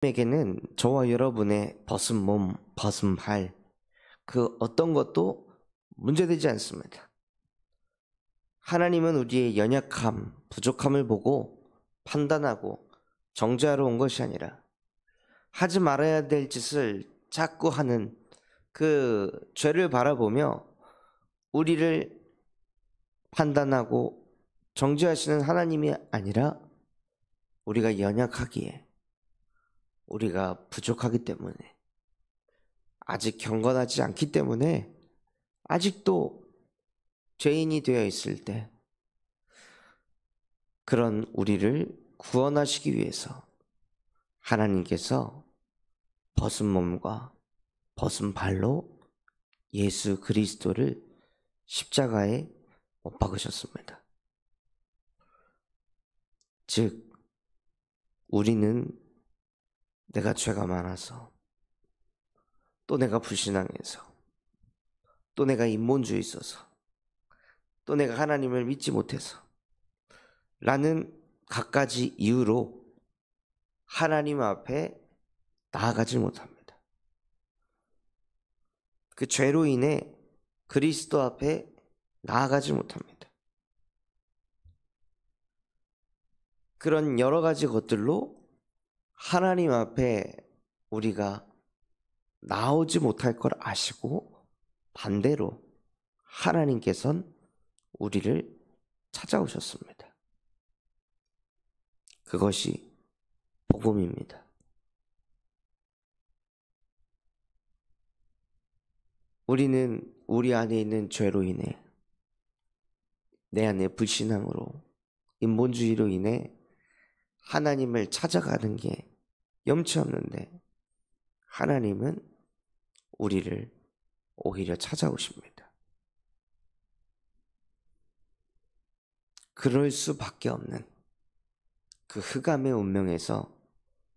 에게는 저와 여러분의 벗은 몸, 벗은 발, 그 어떤 것도 문제되지 않습니다. 하나님은 우리의 연약함, 부족함을 보고 판단하고 정죄하러 온 것이 아니라 하지 말아야 될 짓을 자꾸 하는 그 죄를 바라보며 우리를 판단하고 정죄하시는 하나님이 아니라 우리가 연약하기에, 우리가 부족하기 때문에, 아직 경건하지 않기 때문에 아직도 죄인이 되어 있을 때 그런 우리를 구원하시기 위해서 하나님께서 벗은 몸과 벗은 발로 예수 그리스도를 십자가에 못 박으셨습니다. 즉, 우리는 내가 죄가 많아서, 또 내가 불신앙해서, 또 내가 인본주의 있어서, 또 내가 하나님을 믿지 못해서 라는 갖가지 이유로 하나님 앞에 나아가지 못합니다. 그 죄로 인해 그리스도 앞에 나아가지 못합니다. 그런 여러 가지 것들로 하나님 앞에 우리가 나오지 못할 걸 아시고 반대로 하나님께서는 우리를 찾아오셨습니다. 그것이 복음입니다. 우리는 우리 안에 있는 죄로 인해, 내 안에 불신앙으로, 인본주의로 인해 하나님을 찾아가는 게 염치 없는데 하나님은 우리를 오히려 찾아오십니다. 그럴 수밖에 없는 그 흑암의 운명에서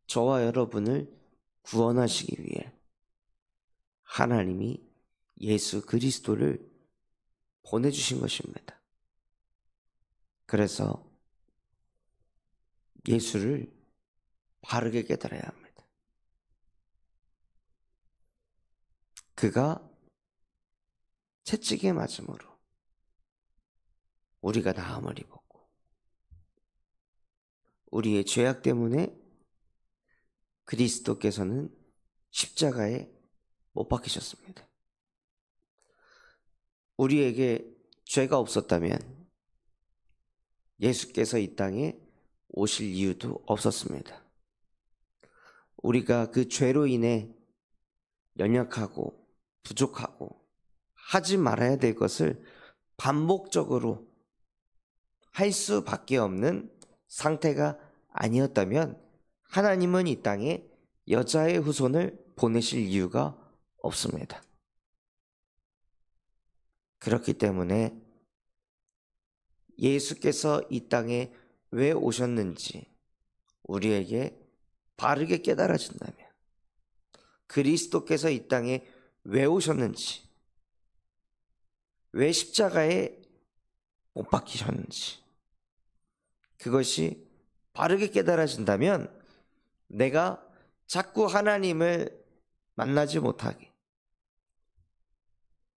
저와 여러분을 구원하시기 위해 하나님이 예수 그리스도를 보내주신 것입니다. 그래서 예수를 바르게 깨달아야 합니다. 그가 채찍에 맞음으로 우리가 나음을 입었고, 우리의 죄악 때문에 그리스도께서는 십자가에 못 박히셨습니다. 우리에게 죄가 없었다면 예수께서 이 땅에 오실 이유도 없었습니다. 우리가 그 죄로 인해 연약하고 부족하고 하지 말아야 될 것을 반복적으로 할 수밖에 없는 상태가 아니었다면 하나님은 이 땅에 여자의 후손을 보내실 이유가 없습니다. 그렇기 때문에 예수께서 이 땅에 왜 오셨는지 우리에게 바르게 깨달아진다면, 그리스도께서 이 땅에 왜 오셨는지, 왜 십자가에 못 박히셨는지, 그것이 바르게 깨달아진다면 내가 자꾸 하나님을 만나지 못하게,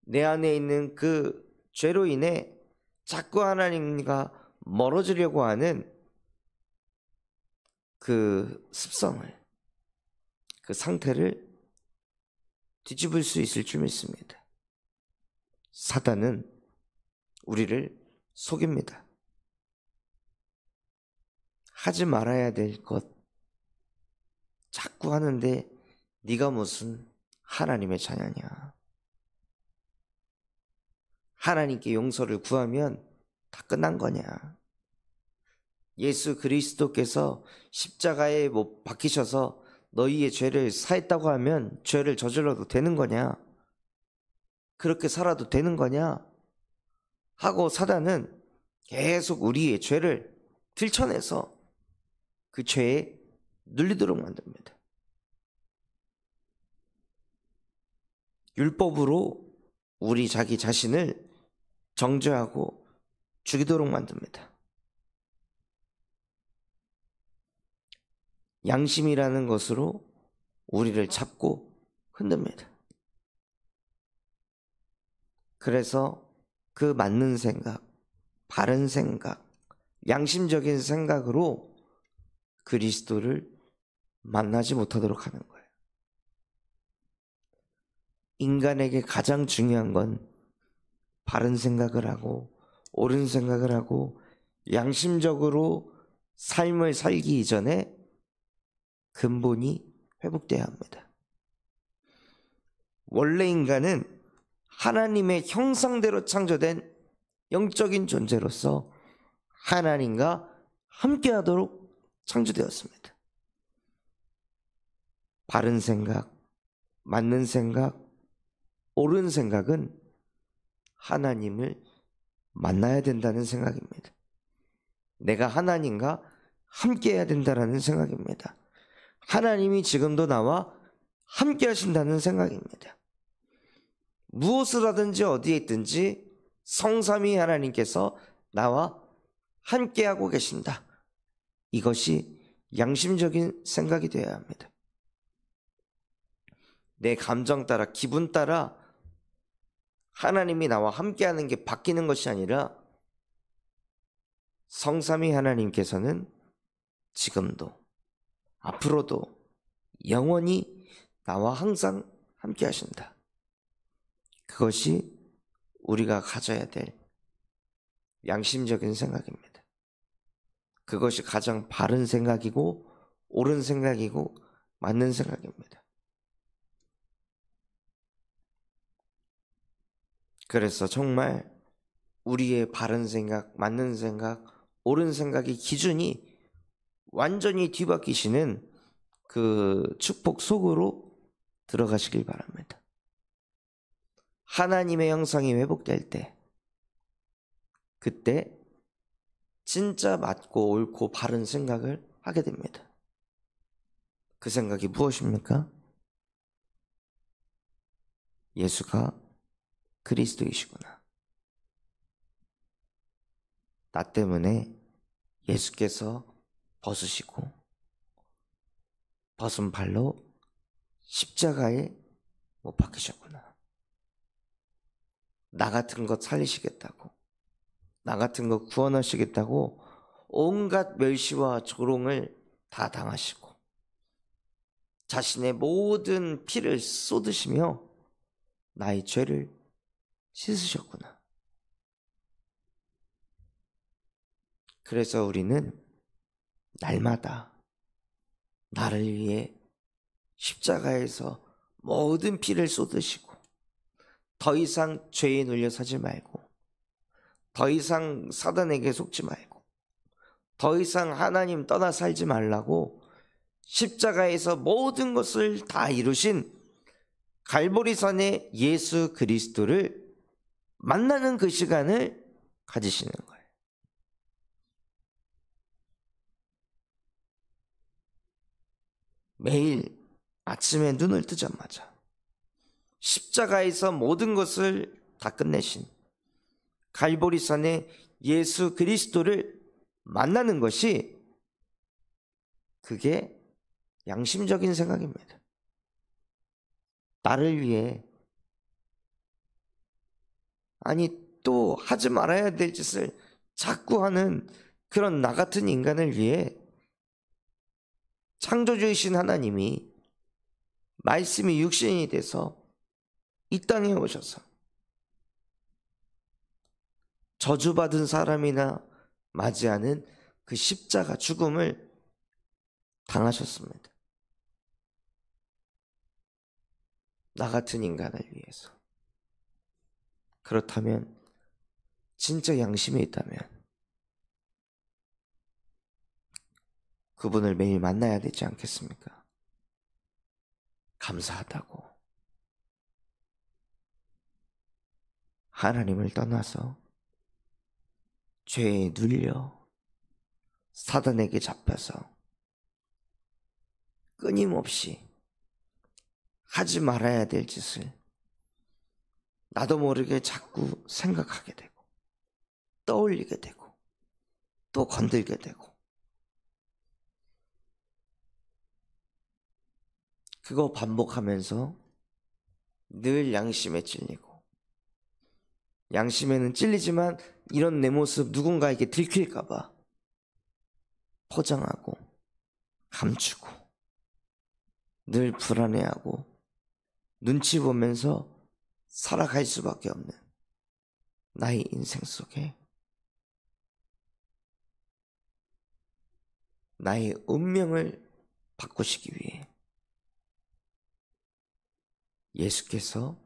내 안에 있는 그 죄로 인해 자꾸 하나님과 멀어지려고 하는 그 습성을, 그 상태를 뒤집을 수 있을 줄 믿습니다. 사단은 우리를 속입니다. 하지 말아야 될 것 자꾸 하는데 네가 무슨 하나님의 자녀냐? 하나님께 용서를 구하면 다 끝난 거냐? 예수 그리스도께서 십자가에 못 박히셔서 너희의 죄를 사했다고 하면 죄를 저질러도 되는 거냐? 그렇게 살아도 되는 거냐? 하고 사단은 계속 우리의 죄를 들춰내서 그 죄에 눌리도록 만듭니다. 율법으로 우리 자기 자신을 정죄하고 죽이도록 만듭니다. 양심이라는 것으로 우리를 잡고 흔듭니다. 그래서 그 맞는 생각, 바른 생각, 양심적인 생각으로 그리스도를 만나지 못하도록 하는 거예요. 인간에게 가장 중요한 건 바른 생각을 하고 옳은 생각을 하고 양심적으로 삶을 살기 이전에 근본이 회복돼야 합니다. 원래 인간은 하나님의 형상대로 창조된 영적인 존재로서 하나님과 함께하도록 창조되었습니다. 바른 생각, 맞는 생각, 옳은 생각은 하나님을 만나야 된다는 생각입니다. 내가 하나님과 함께해야 된다는 생각입니다. 하나님이 지금도 나와 함께 하신다는 생각입니다. 무엇을 하든지 어디에 있든지 성삼위 하나님께서 나와 함께하고 계신다. 이것이 양심적인 생각이 되어야 합니다. 내 감정 따라, 기분 따라 하나님이 나와 함께하는 게 바뀌는 것이 아니라 성삼위 하나님께서는 지금도 앞으로도 영원히 나와 항상 함께 하신다. 그것이 우리가 가져야 될 양심적인 생각입니다. 그것이 가장 바른 생각이고 옳은 생각이고 맞는 생각입니다. 그래서 정말 우리의 바른 생각, 맞는 생각, 옳은 생각의 기준이 완전히 뒤바뀌시는 그 축복 속으로 들어가시길 바랍니다. 하나님의 형상이 회복될 때, 그때 진짜 맞고 옳고 바른 생각을 하게 됩니다. 그 생각이 무엇입니까? 예수가 그리스도이시구나. 나 때문에 예수께서 벗으시고 벗은 발로 십자가에 못 박히셨구나. 나 같은 것 살리시겠다고, 나 같은 것 구원하시겠다고 온갖 멸시와 조롱을 다 당하시고 자신의 모든 피를 쏟으시며 나의 죄를 씻으셨구나. 그래서 우리는 날마다 나를 위해 십자가에서 모든 피를 쏟으시고 더 이상 죄에 눌려 서지 말고 더 이상 사단에게 속지 말고 더 이상 하나님 떠나 살지 말라고 십자가에서 모든 것을 다 이루신 갈보리산의 예수 그리스도를 만나는 그 시간을 가지시는 거예요. 매일 아침에 눈을 뜨자마자 십자가에서 모든 것을 다 끝내신 갈보리산의 예수 그리스도를 만나는 것이 그게 양심적인 생각입니다. 나를 위해, 아니 또 하지 말아야 될 짓을 자꾸 하는 그런 나 같은 인간을 위해 창조주이신 하나님이 말씀이 육신이 돼서 이 땅에 오셔서 저주받은 사람이나 맞이하는 그 십자가 죽음을 당하셨습니다. 나 같은 인간을 위해서. 그렇다면 진짜 양심이 있다면 그분을 매일 만나야 되지 않겠습니까? 감사하다고. 하나님을 떠나서 죄에 눌려 사단에게 잡혀서 끊임없이 하지 말아야 될 짓을 나도 모르게 자꾸 생각하게 되고 떠올리게 되고 또 건들게 되고 그거 반복하면서 늘 양심에 찔리고, 양심에는 찔리지만 이런 내 모습 누군가에게 들킬까 봐 포장하고 감추고 늘 불안해하고 눈치 보면서 살아갈 수밖에 없는 나의 인생 속에 나의 운명을 바꾸시기 위해 예수께서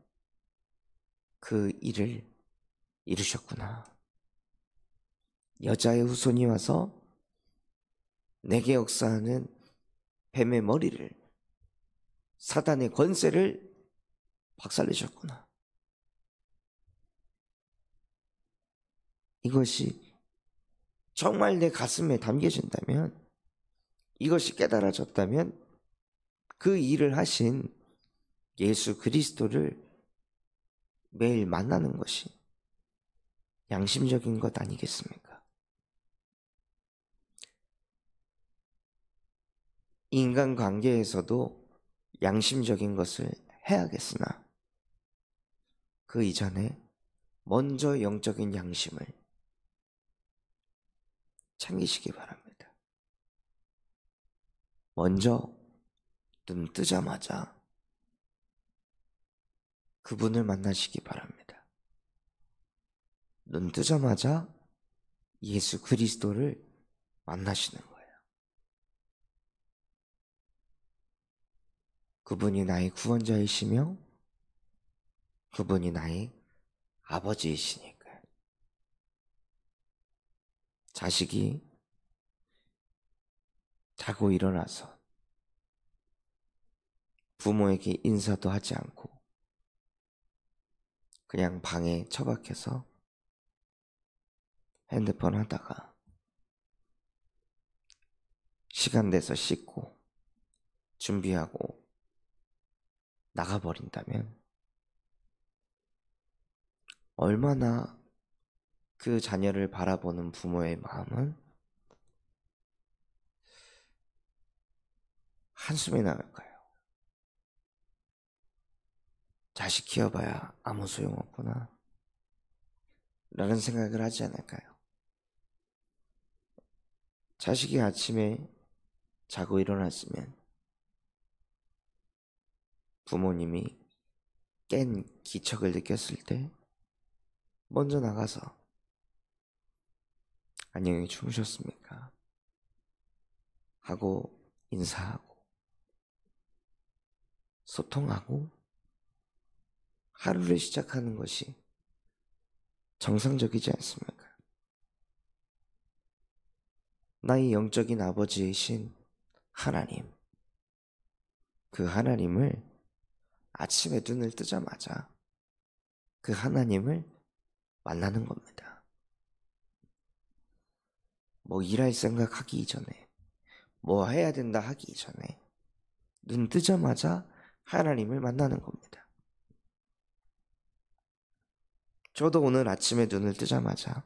그 일을 이루셨구나. 여자의 후손이 와서 내게 역사하는 뱀의 머리를, 사단의 권세를 박살내셨구나. 이것이 정말 내 가슴에 담겨진다면, 이것이 깨달아졌다면 그 일을 하신 예수 그리스도를 매일 만나는 것이 양심적인 것 아니겠습니까? 인간 관계에서도 양심적인 것을 해야겠으나 그 이전에 먼저 영적인 양심을 챙기시기 바랍니다. 먼저 눈 뜨자마자 그분을 만나시기 바랍니다. 눈 뜨자마자 예수 그리스도를 만나시는 거예요. 그분이 나의 구원자이시며 그분이 나의 아버지이시니까요. 자식이 자고 일어나서 부모에게 인사도 하지 않고 그냥 방에 처박혀서 핸드폰 하다가 시간 돼서 씻고 준비하고 나가버린다면 얼마나 그 자녀를 바라보는 부모의 마음은 한숨이 나갈까요? 자식 키워봐야 아무 소용없구나 라는 생각을 하지 않을까요? 자식이 아침에 자고 일어났으면 부모님이 깬 기척을 느꼈을 때 먼저 나가서 안녕히 주무셨습니까? 하고 인사하고 소통하고 하루를 시작하는 것이 정상적이지 않습니까? 나의 영적인 아버지이신 하나님, 그 하나님을 아침에 눈을 뜨자마자 그 하나님을 만나는 겁니다. 뭐 일할 생각 하기 이전에, 뭐 해야 된다 하기 이전에 눈 뜨자마자 하나님을 만나는 겁니다. 저도 오늘 아침에 눈을 뜨자마자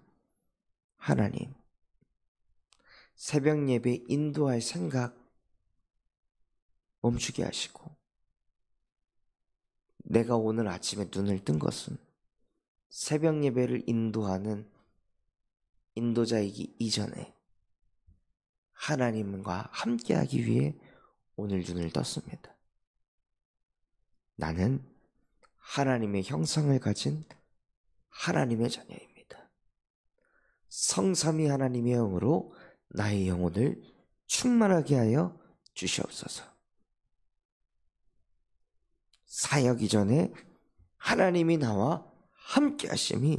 하나님, 새벽 예배 인도할 생각 멈추게 하시고, 내가 오늘 아침에 눈을 뜬 것은 새벽 예배를 인도하는 인도자이기 이전에 하나님과 함께하기 위해 오늘 눈을 떴습니다. 나는 하나님의 형상을 가진 하나님의 자녀입니다. 성삼위 하나님의 영으로 나의 영혼을 충만하게 하여 주시옵소서. 사역 이전에 하나님이 나와 함께 하심이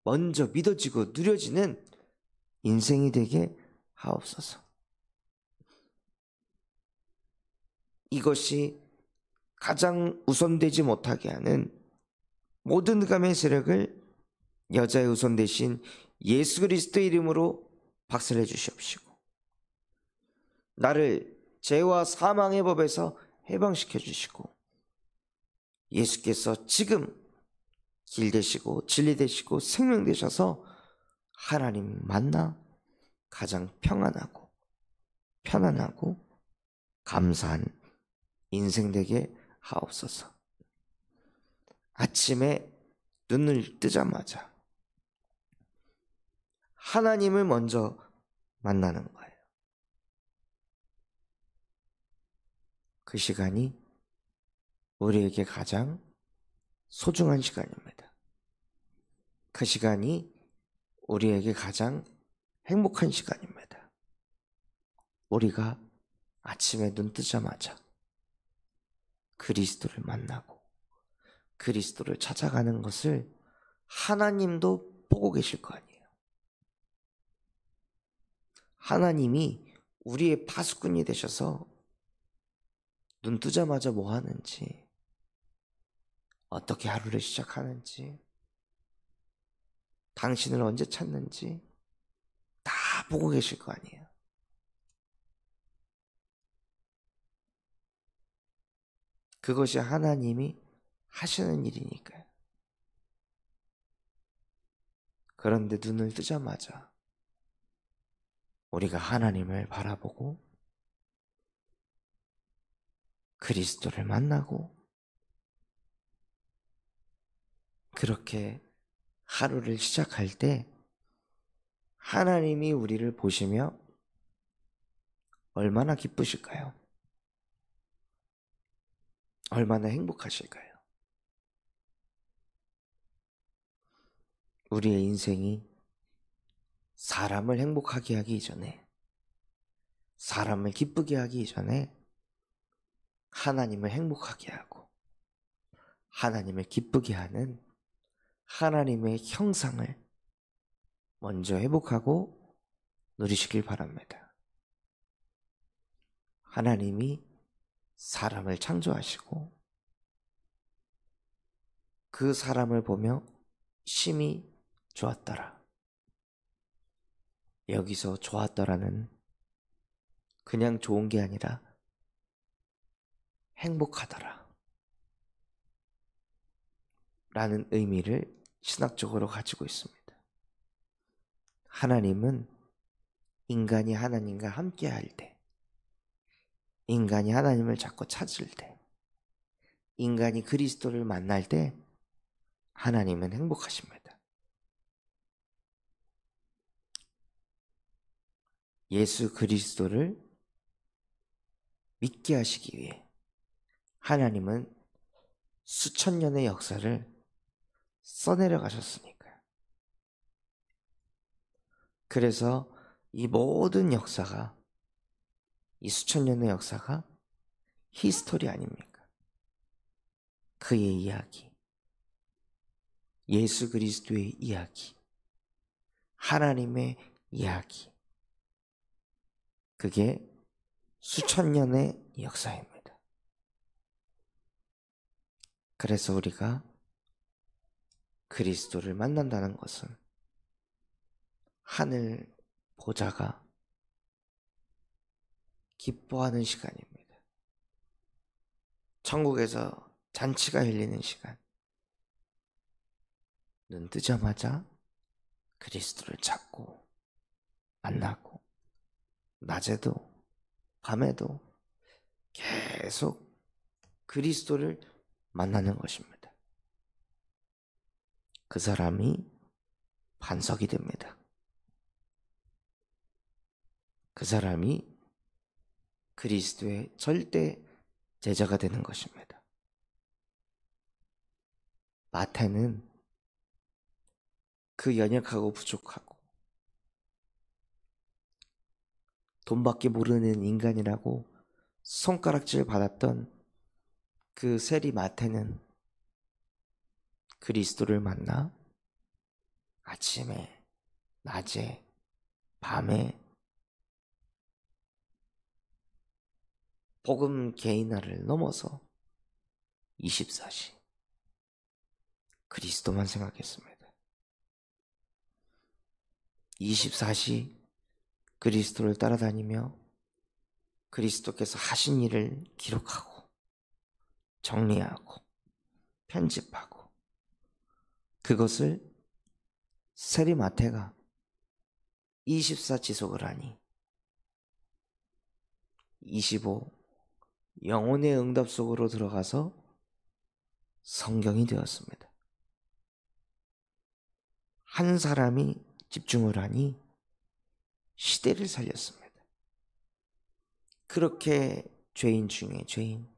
먼저 믿어지고 누려지는 인생이 되게 하옵소서. 이것이 가장 우선되지 못하게 하는 모든 감의 세력을 여자의 우선 대신 예수 그리스도의 이름으로 박살내 주시옵시고, 나를 죄와 사망의 법에서 해방시켜 주시고, 예수께서 지금 길 되시고 진리 되시고 생명 되셔서 하나님 만나 가장 평안하고 편안하고 감사한 인생 되게 하옵소서. 아침에 눈을 뜨자마자 하나님을 먼저 만나는 거예요. 그 시간이 우리에게 가장 소중한 시간입니다. 그 시간이 우리에게 가장 행복한 시간입니다. 우리가 아침에 눈 뜨자마자 그리스도를 만나고 그리스도를 찾아가는 것을 하나님도 보고 계실 거 아니에요. 하나님이 우리의 파수꾼이 되셔서 눈 뜨자마자 뭐 하는지, 어떻게 하루를 시작하는지, 당신을 언제 찾는지 다 보고 계실 거 아니에요. 그것이 하나님이 하시는 일이니까요. 그런데 눈을 뜨자마자 우리가 하나님을 바라보고 그리스도를 만나고 그렇게 하루를 시작할 때 하나님이 우리를 보시며 얼마나 기쁘실까요? 얼마나 행복하실까요? 우리의 인생이 사람을 행복하게 하기 이전에, 사람을 기쁘게 하기 이전에 하나님을 행복하게 하고 하나님을 기쁘게 하는 하나님의 형상을 먼저 회복하고 누리시길 바랍니다. 하나님이 사람을 창조하시고 그 사람을 보며 심히 좋았더라. 여기서 좋았더라는 그냥 좋은 게 아니라 행복하더라 라는 의미를 신학적으로 가지고 있습니다. 하나님은 인간이 하나님과 함께 할 때, 인간이 하나님을 자꾸 찾을 때, 인간이 그리스도를 만날 때 하나님은 행복하십니다. 예수 그리스도를 믿게 하시기 위해 하나님은 수천 년의 역사를 써내려 가셨으니까요. 그래서 이 모든 역사가, 이 수천 년의 역사가 히스토리 아닙니까? 그의 이야기, 예수 그리스도의 이야기, 하나님의 이야기, 그게 수천 년의 역사입니다. 그래서 우리가 그리스도를 만난다는 것은 하늘 보좌가 기뻐하는 시간입니다. 천국에서 잔치가 열리는 시간. 눈 뜨자마자 그리스도를 찾고 만나고 낮에도 밤에도 계속 그리스도를 만나는 것입니다. 그 사람이 반석이 됩니다. 그 사람이 그리스도의 절대 제자가 되는 것입니다. 마태는 그 연약하고 부족하고 돈밖에 모르는 인간이라고 손가락질 받았던 그 세리 마태는 그리스도를 만나 아침에, 낮에, 밤에 복음 개인화를 넘어서 24시 그리스도만 생각했습니다. 24시 그리스도를 따라다니며 그리스도께서 하신 일을 기록하고 정리하고 편집하고 그것을 세리 마태가 24 지속을 하니 25, 영혼의 응답 속으로 들어가서 성경이 되었습니다. 한 사람이 집중을 하니 시대를 살렸습니다. 그렇게 죄인 중에 죄인,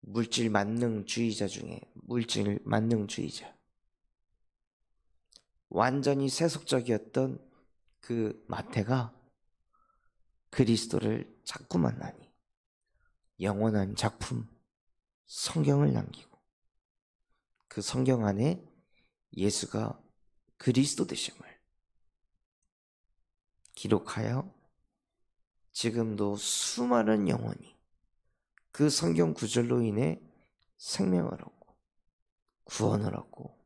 물질 만능주의자 중에 물질 만능주의자, 완전히 세속적이었던 그 마태가 그리스도를 자꾸 만나니 영원한 작품 성경을 남기고 그 성경 안에 예수가 그리스도 되심을 기록하여 지금도 수많은 영혼이 그 성경 구절로 인해 생명을 얻고 구원을 얻고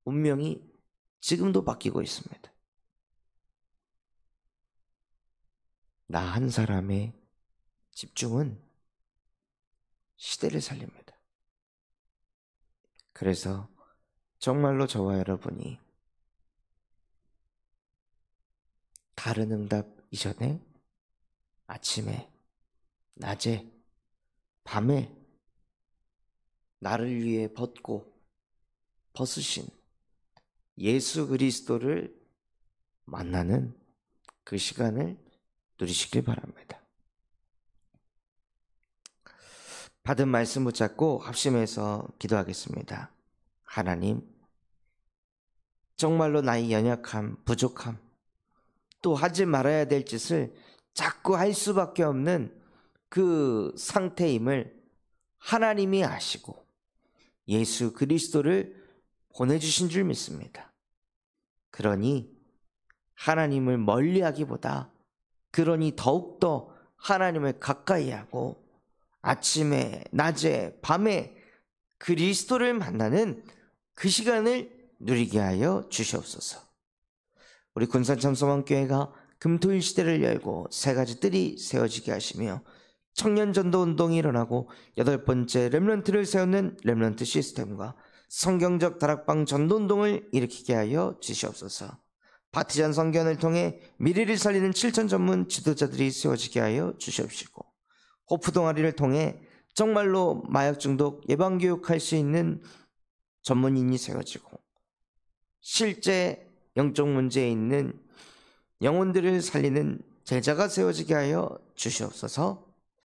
운명이 지금도 바뀌고 있습니다. 나 한 사람의 집중은 시대를 살립니다. 그래서 정말로 저와 여러분이 다른 응답 이전에 아침에, 낮에, 밤에 나를 위해 벗으신 예수 그리스도를 만나는 그 시간을 누리시길 바랍니다. 받은 말씀 붙잡고 합심해서 기도하겠습니다. 하나님, 정말로 나의 연약함, 부족함, 또 하지 말아야 될 짓을 자꾸 할 수밖에 없는 그 상태임을 하나님이 아시고 예수 그리스도를 보내주신 줄 믿습니다. 그러니 하나님을 멀리하기보다 그러니 더욱더 하나님을 가까이하고 아침에, 낮에, 밤에 그리스도를 만나는 그 시간을 누리게 하여 주시옵소서. 우리 군산참소망교회가 금토일 시대를 열고 세 가지 뜰이 세워지게 하시며 청년전도 운동이 일어나고 8번째 렘넌트를 세우는 렘넌트 시스템과 성경적 다락방 전도운동을 일으키게 하여 주시옵소서. 바티잔 성견을 통해 미래를 살리는 7천 전문 지도자들이 세워지게 하여 주시옵시고, 호프 동아리를 통해 정말로 마약 중독 예방교육할 수 있는 전문인이 세워지고 실제 영적 문제에 있는 영혼들을 살리는 제자가 세워지게 하여 주시옵소서.